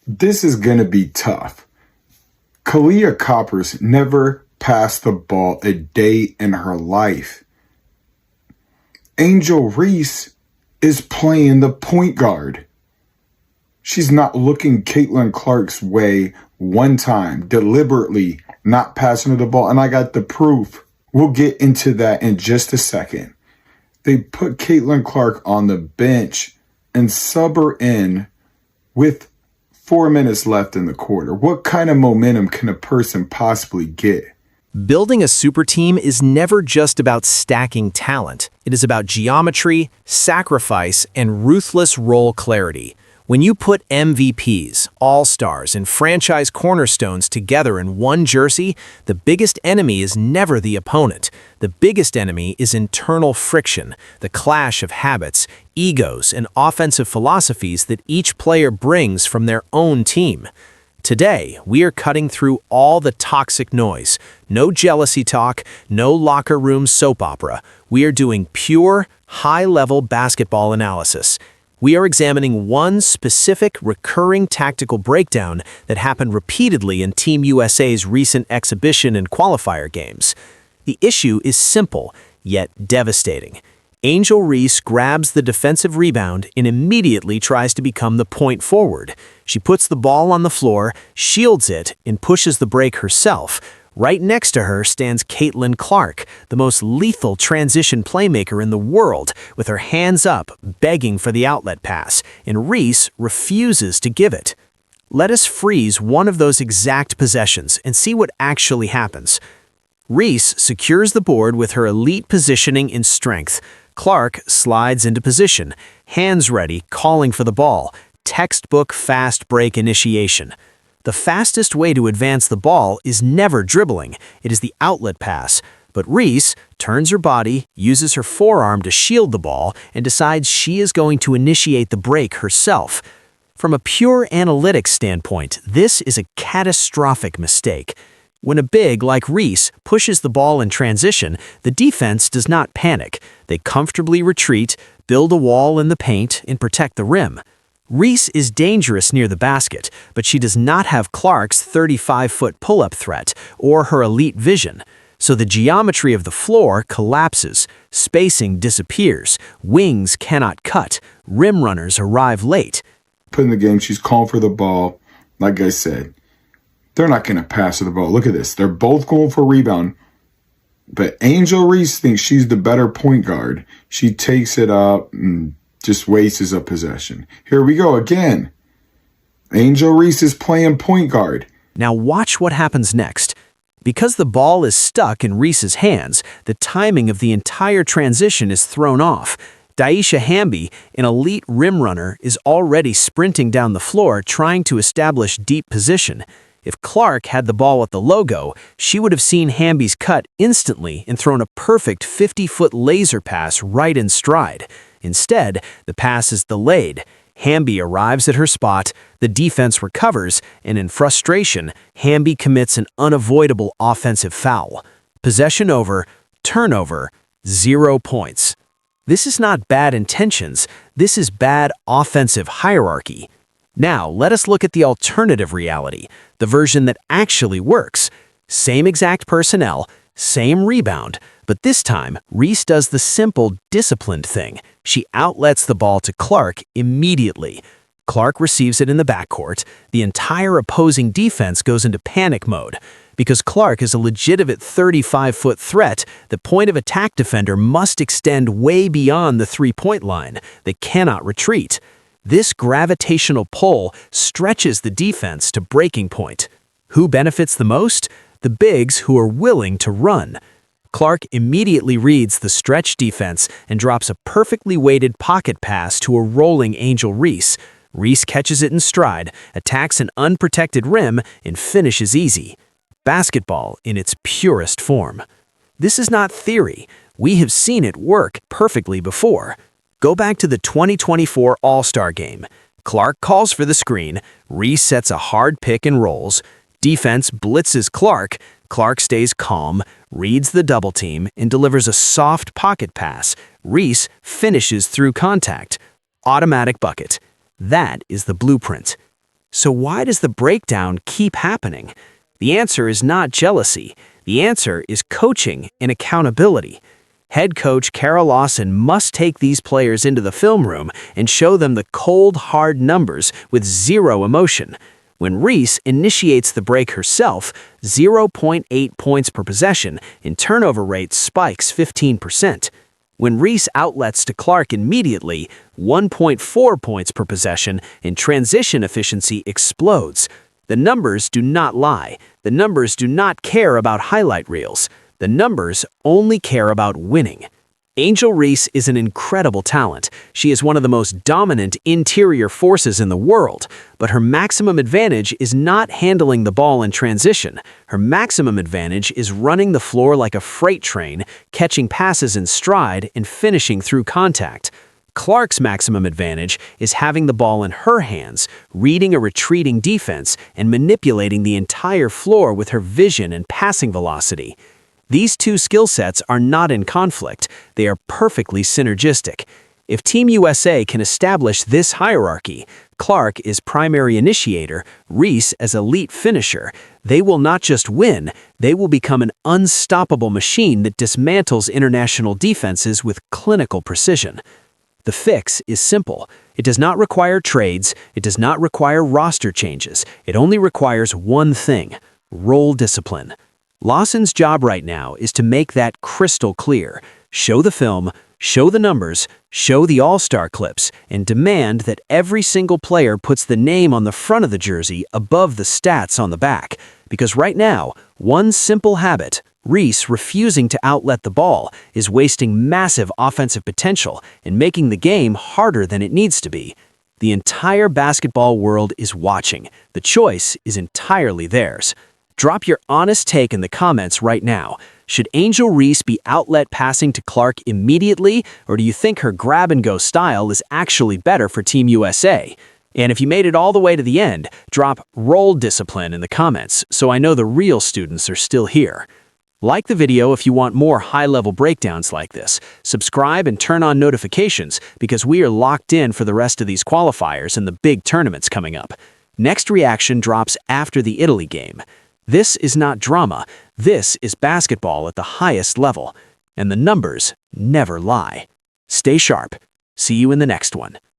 This is going to be tough. Kalia Coppers never passed the ball a day in her life. Angel Reese is playing the point guard. She's not looking Caitlin Clark's way one time, deliberately not passing her the ball. And I got the proof. We'll get into that in just a second. They put Caitlin Clark on the bench and sub her in with 4 minutes left in the quarter. What kind of momentum can a person possibly get? Building a super team is never just about stacking talent. It is about geometry, sacrifice, and ruthless role clarity. When you put MVPs, all-stars, and franchise cornerstones together in one jersey, the biggest enemy is never the opponent. The biggest enemy is internal friction, the clash of habits, egos, and offensive philosophies that each player brings from their own team. Today, we are cutting through all the toxic noise. No jealousy talk, no locker room soap opera. We are doing pure, high-level basketball analysis. We are examining one specific, recurring tactical breakdown that happened repeatedly in Team USA's recent exhibition and qualifier games. The issue is simple, yet devastating. Angel Reese grabs the defensive rebound and immediately tries to become the point forward. She puts the ball on the floor, shields it, and pushes the break herself. Right next to her stands Caitlin Clark, the most lethal transition playmaker in the world, with her hands up, begging for the outlet pass, and Reese refuses to give it. Let us freeze one of those exact possessions and see what actually happens. Reese secures the board with her elite positioning and strength. Clark slides into position, hands ready, calling for the ball. Textbook fast break initiation. The fastest way to advance the ball is never dribbling. It is the outlet pass. But Reese turns her body, uses her forearm to shield the ball, and decides she is going to initiate the break herself. From a pure analytics standpoint, this is a catastrophic mistake. When a big like Reese pushes the ball in transition, the defense does not panic. They comfortably retreat, build a wall in the paint, and protect the rim. Reese is dangerous near the basket, but she does not have Clark's 35-foot pull-up threat or her elite vision. So the geometry of the floor collapses, spacing disappears, wings cannot cut, rim runners arrive late. In the game, she's calling for the ball. Like I said, they're not going to pass her the ball. Look at this. They're both going for a rebound. But Angel Reese thinks she's the better point guard. She takes it up and just wastes a possession. Here we go again. Angel Reese is playing point guard. Now watch what happens next. Because the ball is stuck in Reese's hands, the timing of the entire transition is thrown off. Dyaisha, an elite rim runner, is already sprinting down the floor trying to establish deep position. If Clark had the ball at the logo, she would have seen Hamby's cut instantly and thrown a perfect 50-foot laser pass right in stride. Instead, the pass is delayed. Hamby arrives at her spot, the defense recovers, and in frustration, Hamby commits an unavoidable offensive foul. Possession over, turnover, 0 points. This is not bad intentions, this is bad offensive hierarchy. Now, let us look at the alternative reality, the version that actually works. Same exact personnel, same rebound, but this time, Reese does the simple, disciplined thing. She outlets the ball to Clark immediately. Clark receives it in the backcourt. The entire opposing defense goes into panic mode. Because Clark is a legitimate 35-foot threat, the point of attack defender must extend way beyond the three-point line. They cannot retreat. This gravitational pull stretches the defense to breaking point. Who benefits the most? The bigs who are willing to run. Clark immediately reads the stretch defense and drops a perfectly weighted pocket pass to a rolling Angel Reese. Reese catches it in stride, attacks an unprotected rim, and finishes easy. Basketball in its purest form. This is not theory. We have seen it work perfectly before. Go back to the 2024 All-Star Game. Clark calls for the screen, Reese sets a hard pick and rolls. Defense blitzes Clark. Clark stays calm, reads the double team, and delivers a soft pocket pass. Reese finishes through contact. Automatic bucket. That is the blueprint. So why does the breakdown keep happening? The answer is not jealousy. The answer is coaching and accountability. Head coach Carol Lawson must take these players into the film room and show them the cold, hard numbers with zero emotion. When Reese initiates the break herself, 0.8 points per possession and turnover rate spikes 15%. When Reese outlets to Clark immediately, 1.4 points per possession and transition efficiency explodes. The numbers do not lie. The numbers do not care about highlight reels. The numbers only care about winning. Angel Reese is an incredible talent. She is one of the most dominant interior forces in the world, but her maximum advantage is not handling the ball in transition. Her maximum advantage is running the floor like a freight train, catching passes in stride, and finishing through contact. Clark's maximum advantage is having the ball in her hands, reading a retreating defense, and manipulating the entire floor with her vision and passing velocity. These two skill sets are not in conflict, they are perfectly synergistic. If Team USA can establish this hierarchy, Clark is primary initiator, Reese as elite finisher, they will not just win, they will become an unstoppable machine that dismantles international defenses with clinical precision. The fix is simple. It does not require trades, it does not require roster changes, it only requires one thing: role discipline. Lawson's job right now is to make that crystal clear. Show the film, show the numbers, show the all-star clips, and demand that every single player puts the name on the front of the jersey above the stats on the back. Because right now, one simple habit, Reese refusing to outlet the ball, is wasting massive offensive potential and making the game harder than it needs to be. The entire basketball world is watching. The choice is entirely theirs. Drop your honest take in the comments right now. Should Angel Reese be outlet passing to Clark immediately, or do you think her grab-and-go style is actually better for Team USA? And if you made it all the way to the end, drop role discipline in the comments so I know the real students are still here. Like the video if you want more high-level breakdowns like this. Subscribe and turn on notifications because we are locked in for the rest of these qualifiers and the big tournaments coming up. Next reaction drops after the Italy game. This is not drama, this is basketball at the highest level, and the numbers never lie. Stay sharp. See you in the next one.